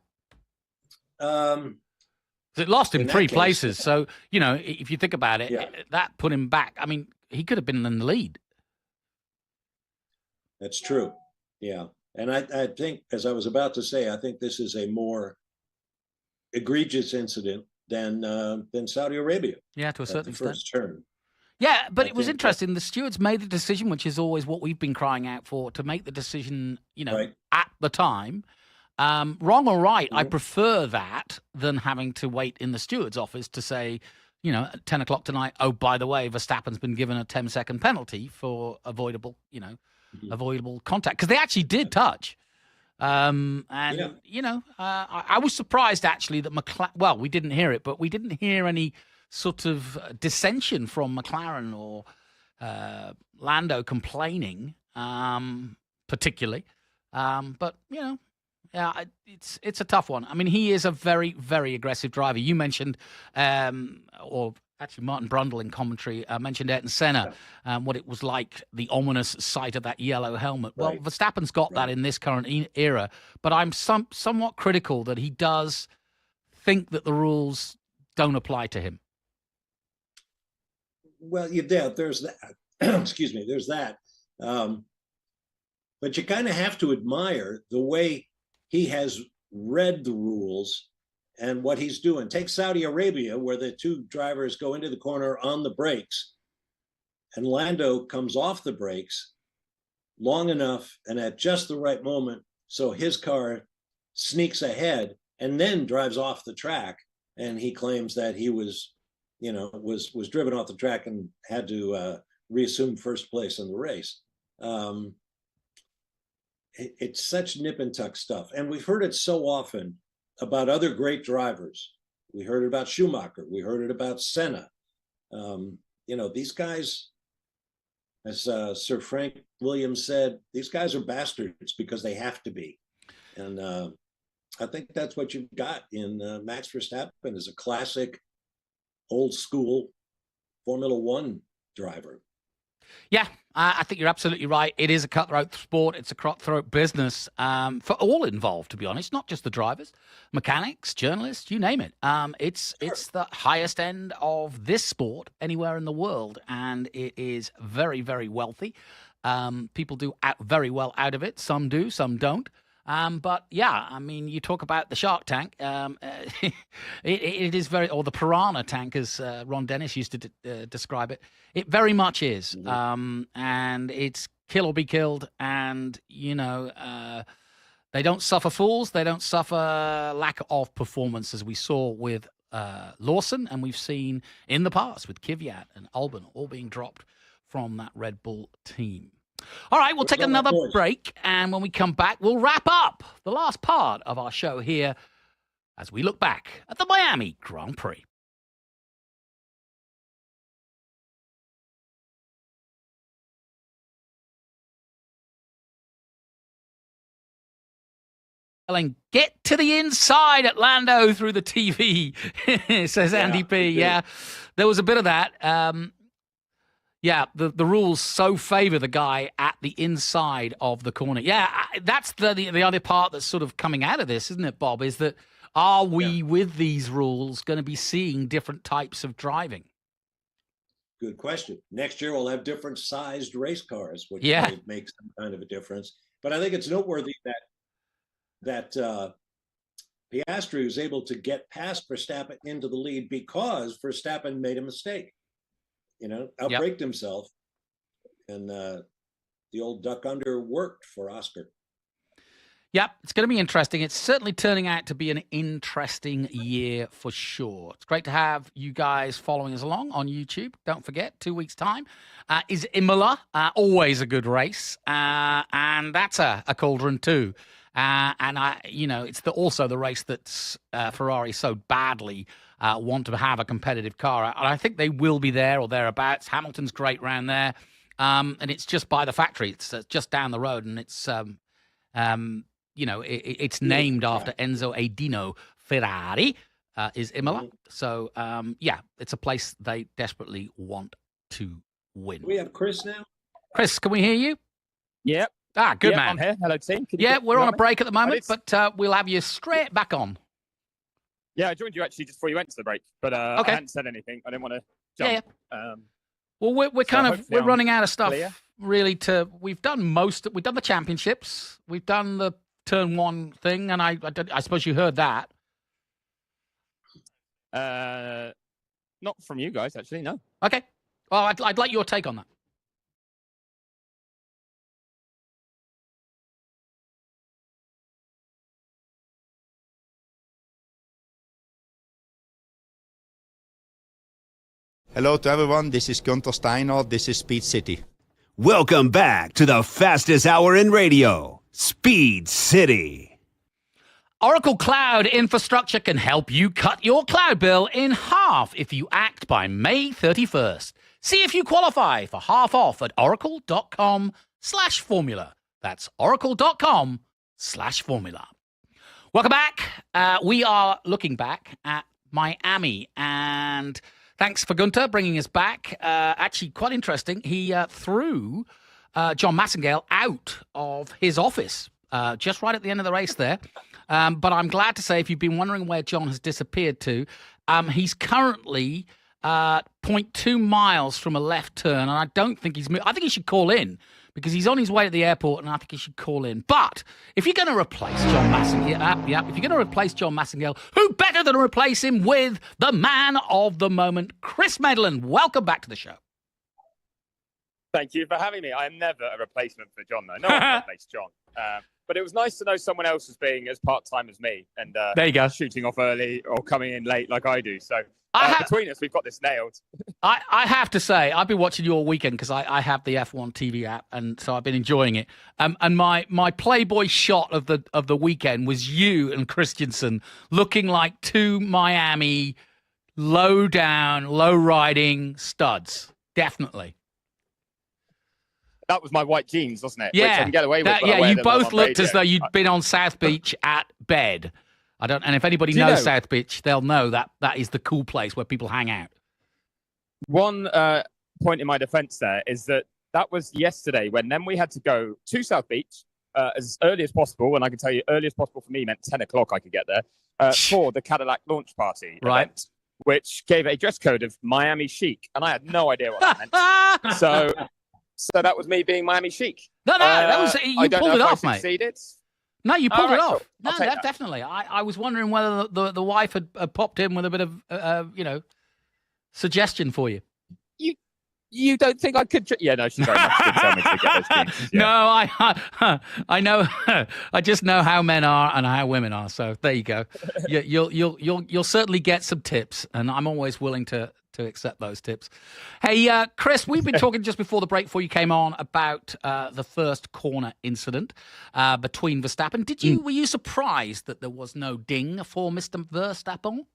It lost him 3 places. So, if you think about it, that put him back. I mean, he could have been in the lead. That's true. Yeah. And I think, as I was about to say, I think this is a more egregious incident than Saudi Arabia. Yeah, to a certain extent. First turn. Yeah, but it was interesting. The stewards made the decision, which is always what we've been crying out for, to make the decision, at the time. Wrong or right, I prefer that than having to wait in the steward's office to say, at 10 o'clock tonight, oh, by the way, Verstappen's been given a 10-second penalty for avoidable contact. Because they actually did touch. I was surprised, actually, that we didn't hear it, but we didn't hear any sort of dissension from McLaren or Lando complaining, particularly. It's a tough one. I mean, he is a very, very aggressive driver. You mentioned, or actually Martin Brundle in commentary mentioned Ayrton Senna, what it was like, the ominous sight of that yellow helmet. Well, Verstappen's got that in this current era, but I'm somewhat critical that he does think that the rules don't apply to him. Well, there's that. Excuse me, there's that. But you kind of have to admire the way he has read the rules and what he's doing. Take Saudi Arabia, where the 2 drivers go into the corner on the brakes, and Lando comes off the brakes long enough and at just the right moment, so his car sneaks ahead and then drives off the track. And he claims that he was driven off the track and had to reassume first place in the race. It's such nip and tuck stuff. And we've heard it so often about other great drivers. We heard it about Schumacher. We heard it about Senna. These guys, as Sir Frank Williams said, these guys are bastards because they have to be. And I think that's what you've got in Max Verstappen, is a classic old school Formula One driver. Yeah, I think you're absolutely right. It is a cutthroat sport. It's a cutthroat business for all involved, to be honest, not just the drivers, mechanics, journalists, you name it. It's the highest end of this sport anywhere in the world, and it is very, very wealthy. People do very well out of it. Some do, some don't. But yeah, I mean, you talk about the Shark Tank. It is very, or the Piranha Tank, as Ron Dennis used to describe it. It very much is, and it's kill or be killed. And they don't suffer fools. They don't suffer lack of performance, as we saw with Lawson, and we've seen in the past with Kvyat and Albon all being dropped from that Red Bull team. All right, we'll take another break, and when we come back, we'll wrap up the last part of our show here as we look back at the Miami Grand Prix. Get to the inside at Lando through the TV, says Andy P. Yeah, there was a bit of that. Yeah, the rules so favor the guy at the inside of the corner. Yeah, that's the other part that's sort of coming out of this, isn't it, Bob? Is that are we, with these rules, going to be seeing different types of driving? Good question. Next year, we'll have different sized race cars, which might make some kind of a difference. But I think it's noteworthy that Piastri was able to get past Verstappen into the lead because Verstappen made a mistake, outbraked himself. And the old duck under worked for Oscar. Yep, it's going to be interesting. It's certainly turning out to be an interesting year for sure. It's great to have you guys following us along on YouTube. Don't forget, 2 weeks' time is Imola. Always a good race. And that's a cauldron too. And it's also the race that Ferrari so badly want to have a competitive car. And I think they will be there or thereabouts. Hamilton's great round there. And it's just by the factory. It's just down the road. And it's... it's named after Enzo Edino Ferrari, is Imola. So, it's a place they desperately want to win. We have Chris now. Chris, can we hear you? Yep. Good man. I'm here. Hello, team. We're on a break at the moment, but we'll have you straight back on. Yeah, I joined you actually just before you went to the break, but I hadn't said anything. I didn't want to jump. Yeah. Well, we're running out of stuff. Really, we've done the championships, we've done the Turn 1 thing, and I suppose you heard that. Not from you guys, actually, no. Okay. Well, I'd like your take on that. Hello to everyone, this is Gunther Steiner, this is Speed City. Welcome back to the fastest hour in radio, Speed City. Oracle Cloud Infrastructure can help you cut your cloud bill in half if you act by May 31st. See if you qualify for half off at oracle.com/formula. That's oracle.com/formula. Welcome back. We are looking back at Miami, and thanks for Gunter bringing us back. Actually, quite interesting. He threw Jon Massengale out of his office just right at the end of the race there. But I'm glad to say, if you've been wondering where Jon has disappeared to, he's currently 0.2 miles from a left turn, and I don't think he's moved. I think he should call in, because he's on his way to the airport, and I think he should call in. But if you're going to replace Jon Massengale, if you're going to replace Jon Massengale, who better than to replace him with the man of the moment, Chris Medland? Welcome back to the show. Thank you for having me. I am never a replacement for Jon, though. No one can replace Jon. But it was nice to know someone else was being as part-time as me, and there you go, shooting off early or coming in late like I do. So between us, we've got this nailed. I have to say, I've been watching you all weekend because I have the F1 TV app, and so I've been enjoying it. And my Playboy shot of the weekend was you and Christensen looking like two Miami low-riding studs. Definitely. That was my white jeans, wasn't it? Yeah, which I can get away with. You both looked as though you'd been on South Beach at bed. And if anybody knows South Beach, they'll know that is the cool place where people hang out. One point in my defense there is that was yesterday, when then we had to go to South Beach as early as possible. And I can tell you, early as possible for me meant 10 o'clock I could get there for the Cadillac launch party event, which gave a dress code of Miami chic. And I had no idea what that meant. So that was me being Miami chic. No, that was you pulled it off, mate. Succeeded. No, you pulled it off. Cool. No, definitely. I was wondering whether the wife had popped in with a bit of suggestion for you. You don't think I could? Yeah, no, she very much did tell me to get those jeans. Yeah. No, I know. I just know how men are and how women are. So there you go. You'll certainly get some tips, and I'm always willing to accept those tips. Hey, Chris, we've been talking just before the break, before you came on, about the first corner incident between Verstappen. Were you surprised that there was no ding for Mr. Verstappen?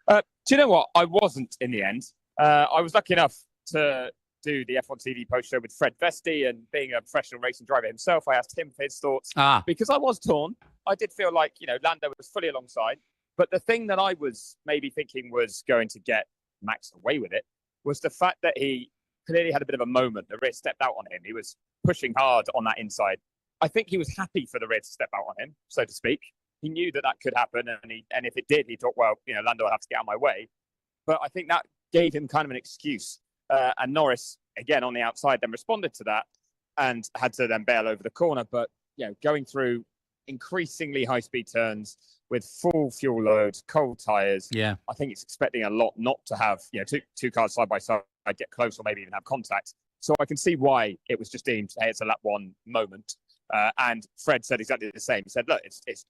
Do you know what? I wasn't in the end. I was lucky enough to do the F1 TV post show with Fred Vesti, and being a professional racing driver himself, I asked him for his thoughts because I was torn. I did feel like, Lando was fully alongside. But the thing that I was maybe thinking was going to get Max away with it was the fact that he clearly had a bit of a moment. The rear stepped out on him. He was pushing hard on that inside. I think he was happy for the rear to step out on him, so to speak. He knew that could happen, and if it did, he thought, well, Lando will have to get out of my way. But I think that gave him kind of an excuse. And Norris, again, on the outside, then responded to that and had to then bail over the corner. But, going through increasingly high-speed turns with full fuel loads, cold tyres. Yeah. I think it's expecting a lot not to have, two cars side by side, get close or maybe even have contact. So I can see why it was just deemed, hey, it's a lap one moment. And Fred said exactly the same. He said, look,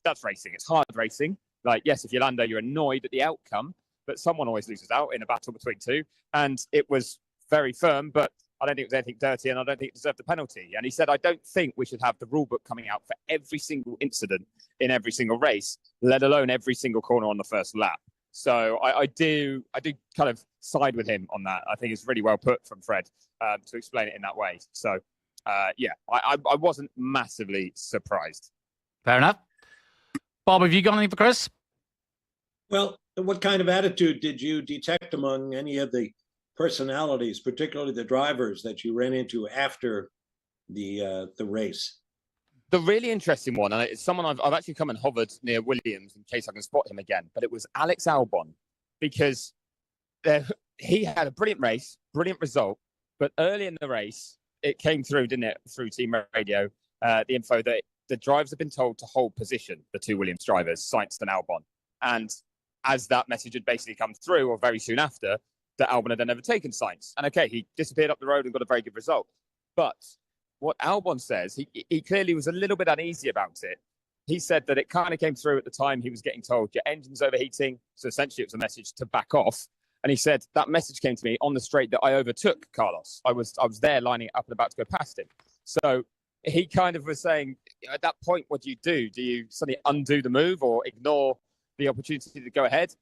that's racing. It's hard racing. Like, yes, if you land there, you're annoyed at the outcome, but someone always loses out in a battle between two. And it was very firm, but I don't think it was anything dirty, and I don't think it deserved the penalty. And he said, I don't think we should have the rule book coming out for every single incident in every single race, let alone every single corner on the first lap. So I do kind of side with him on that. I think it's really well put from Fred to explain it in that way. So, I wasn't massively surprised. Fair enough. Bob, have you got anything for Chris? Well, what kind of attitude did you detect among any of the personalities, particularly the drivers that you ran into after the race? The really interesting one, and it's someone I've actually come and hovered near Williams in case I can spot him again, but it was Alex Albon, because he had a brilliant race, brilliant result, but early in the race, it came through, didn't it, through team radio, the info that the drivers have been told to hold position, the two Williams drivers, Sainz and Albon. And as that message had basically come through, or very soon after, that Albon had then overtaken Sainz. And okay, he disappeared up the road and got a very good result. But what Albon says, he clearly was a little bit uneasy about it. He said that it kind of came through at the time he was getting told, your engine's overheating. So essentially it was a message to back off. And he said, that message came to me on the straight that I overtook Carlos. I was there lining it up and about to go past him. So he kind of was saying, at that point, what do you do? Do you suddenly undo the move or ignore the opportunity to go ahead?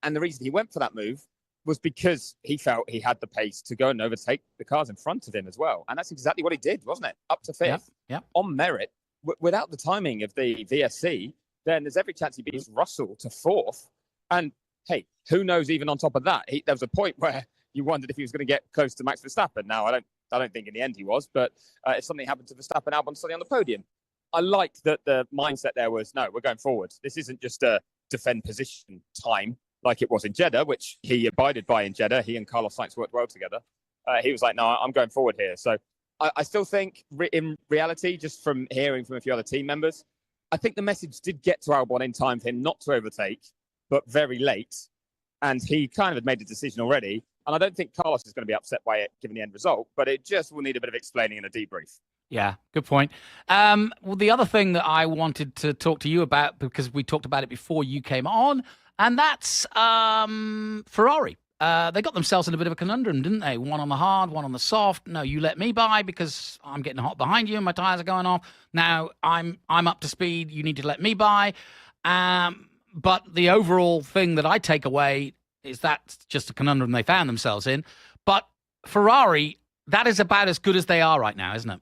And the reason he went for that move was because he felt he had the pace to go and overtake the cars in front of him as well. And that's exactly what he did, wasn't it? Up to fifth, on merit. Without the timing of the VSC, then there's every chance he beats Russell to fourth. And hey, who knows, even on top of that, there was a point where you wondered if he was going to get close to Max Verstappen. Now, I don't think in the end he was, but if something happened to Verstappen, Albon suddenly on the podium. I liked that the mindset there was, no, we're going forward. This isn't just a defend position time like it was in Jeddah, which he abided by in Jeddah. He and Carlos Sainz worked well together. He was like, no, I'm going forward here. So I still think in reality, just from hearing from a few other team members, I think the message did get to Albon in time for him not to overtake, but very late. And he kind of had made a decision already. And I don't think Carlos is going to be upset by it, given the end result, but it just will need a bit of explaining in a debrief. Yeah, good point. Well, the other thing that I wanted to talk to you about, because we talked about it before you came on, and that's Ferrari. They got themselves in a bit of a conundrum, didn't they? One on the hard, one on the soft. No, you let me by because I'm getting hot behind you and my tires are going off. Now I'm up to speed. You need to let me by. But the overall thing that I take away is that's just a conundrum they found themselves in. But Ferrari, that is about as good as they are right now, isn't it?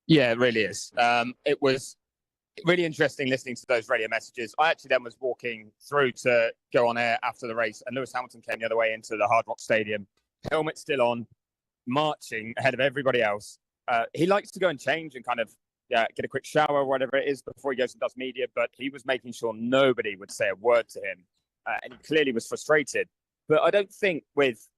Yeah, it really is. It was really interesting listening to those radio messages. I actually then was walking through to go on air after the race, and Lewis Hamilton came the other way into the Hard Rock Stadium, helmet still on, marching ahead of everybody else. He likes to go and change and kind of get a quick shower or whatever it is before he goes and does media, but he was making sure nobody would say a word to him, and he clearly was frustrated. But I don't think with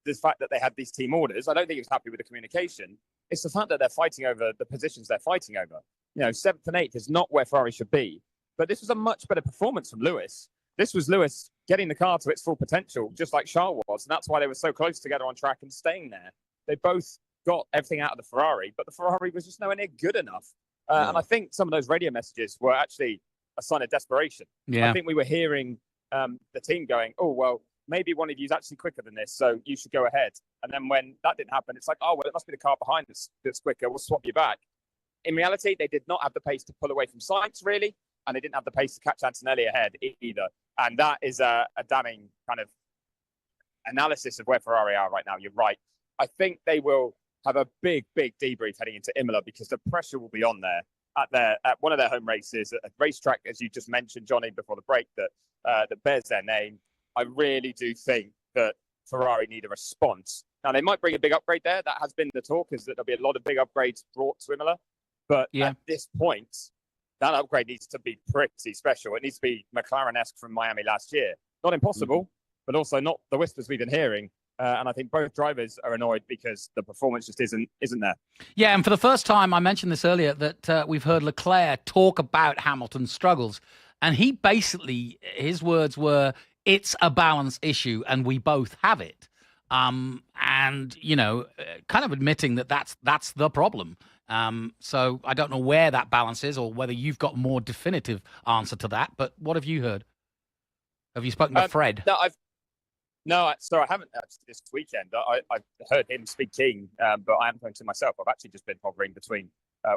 the fact that they had these team orders, I don't think he was happy with the communication. It's the fact that they're fighting over the positions they're fighting over. You know, 7th and 8th is not where Ferrari should be. But this was a much better performance from Lewis. This was Lewis getting the car to its full potential, just like Charles was. And that's why they were so close together on track and staying there. They both got everything out of the Ferrari, but the Ferrari was just nowhere near good enough. And I think some of those radio messages were actually a sign of desperation. Yeah. I think we were hearing the team going, oh, well, maybe one of you is actually quicker than this, so you should go ahead. And then when that didn't happen, it's like, oh, well, it must be the car behind us that's quicker. We'll swap you back. In reality, they did not have the pace to pull away from Sainz, really, and they didn't have the pace to catch Antonelli ahead either. And that is a damning kind of analysis of where Ferrari are right now. You're right. I think they will have a big, big debrief heading into Imola because the pressure will be on there at one of their home races, a racetrack, as you just mentioned, Johnny, before the break, that bears their name. I really do think that Ferrari need a response. Now, they might bring a big upgrade there. That has been the talk, is that there'll be a lot of big upgrades brought to Imola. But at this point, that upgrade needs to be pretty special. It needs to be McLaren-esque from Miami last year. Not impossible, but also not the whispers we've been hearing. And I think both drivers are annoyed because the performance just isn't there. Yeah, and for the first time, I mentioned this earlier, that we've heard Leclerc talk about Hamilton's struggles. And he basically, his words were, it's a balance issue and we both have it. And, you know, kind of admitting that that's the problem. So I don't know where that balance is or whether you've got a more definitive answer to that. But what have you heard? Have you spoken to Fred? No, I haven't actually this weekend. I've heard him speak keen, but I haven't spoken to myself. I've actually just been hovering between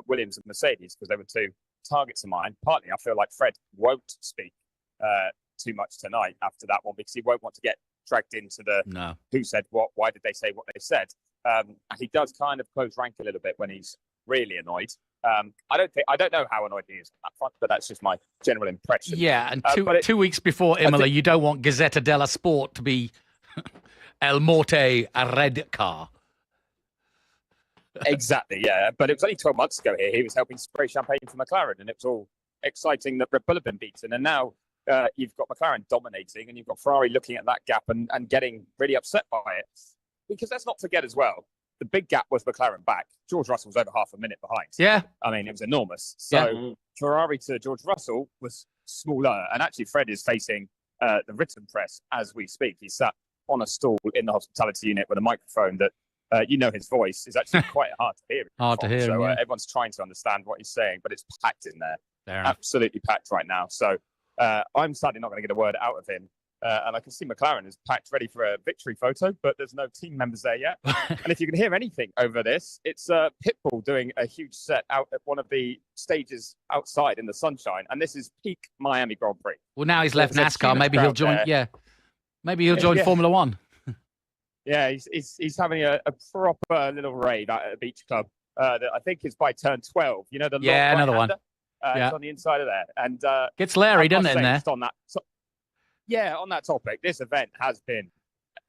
Williams and Mercedes because they were two targets of mine. Partly, I feel like Fred won't speak too much tonight after that one because he won't want to get dragged into the who said what, why did they say what they said. And he does kind of close rank a little bit when he's really annoyed. I don't know how annoyed he is on that front, but that's just my general impression. Yeah, and 2 weeks before Imola, you don't want Gazzetta della Sport to be El Morte a red car. Exactly, yeah. But it was only 12 months ago here. He was helping spray champagne for McLaren, and it was all exciting that Red Bull have been beaten. And now you've got McLaren dominating, and you've got Ferrari looking at that gap and getting really upset by it. Because let's not forget as well, the big gap was McLaren back. George Russell was over half a minute behind. Yeah. I mean, it was enormous. So Ferrari to George Russell was smaller. And actually, Fred is facing the written press as we speak. He's sat on a stool in the hospitality unit with a microphone that, you know, his voice is actually quite hard to hear. So everyone's trying to understand what he's saying, but it's packed in there. Absolutely packed right now. So I'm sadly not going to get a word out of him. And I can see McLaren is packed ready for a victory photo, but there's no team members there yet. And if you can hear anything over this, it's Pitbull doing a huge set out at one of the stages outside in the sunshine. And this is peak Miami Grand Prix. Well, now he's left NASCAR. Maybe he'll join. Yeah, maybe he'll join Formula One. Yeah, he's having a proper little rave out at a beach club that I think is by turn 12. You know, the another one. It's on the inside of there, and gets Larry, doesn't it? In there. On that topic, this event has been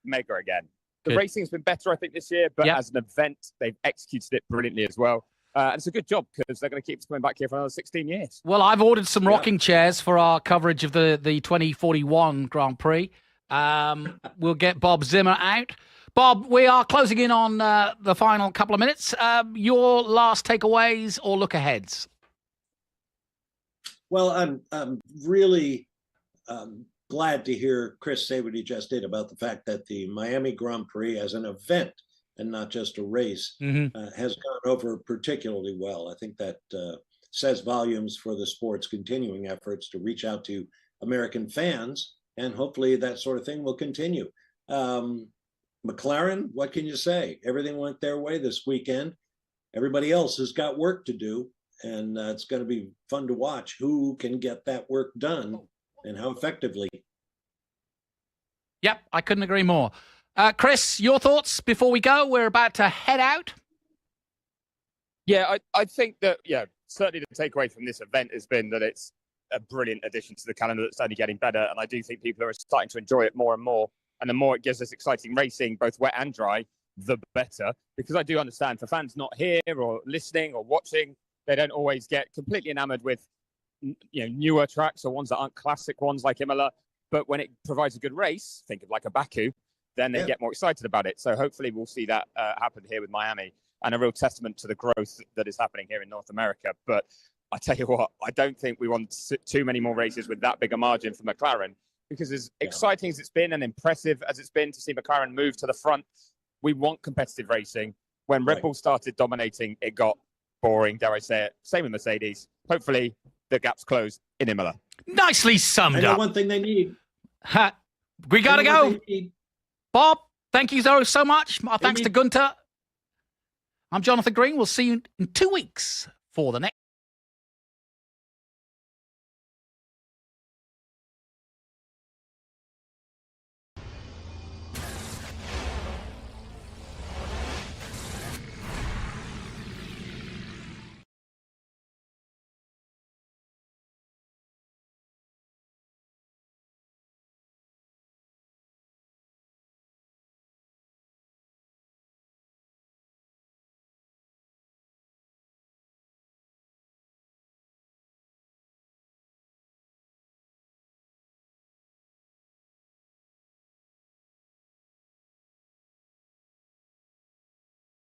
mega again. The racing's been better, I think, this year, but as an event, they've executed it brilliantly as well. And it's a good job because they're going to keep us coming back here for another 16 years. Well, I've ordered some rocking chairs for our coverage of the 2041 Grand Prix. We'll get Bob Zimmer out. Bob, we are closing in on the final couple of minutes. Your last takeaways or look aheads? Well, I'm really glad to hear Chris say what he just did about the fact that the Miami Grand Prix as an event and not just a race has gone over particularly well. I think that says volumes for the sport's continuing efforts to reach out to American fans, and hopefully that sort of thing will continue. McLaren, what can you say? Everything went their way this weekend. Everybody else has got work to do, and it's going to be fun to watch who can get that work done and how effectively. Yep, I couldn't agree more. Chris, your thoughts before we go? We're about to head out. Yeah, I think that, certainly the takeaway from this event has been that it's a brilliant addition to the calendar that's only getting better. And I do think people are starting to enjoy it more and more. And the more it gives us exciting racing, both wet and dry, the better. Because I do understand for fans not here or listening or watching, they don't always get completely enamored with newer tracks or ones that aren't classic ones like Imola. But when it provides a good race, think of like a Baku, then they get more excited about it. So hopefully we'll see that happen here with Miami, and a real testament to the growth that is happening here in North America. But I tell you what, I don't think we want too many more races with that big a margin for McLaren, because as exciting as it's been and impressive as it's been to see McLaren move to the front, we want competitive racing. When Red Bull started dominating, it got boring, dare I say it. Same with Mercedes. Hopefully the gap's closed in Imola. Nicely summed up. One thing they need. We got to go. Bob, thank you so much. Thanks to Gunter. I'm Jonathan Green. We'll see you in 2 weeks for the next.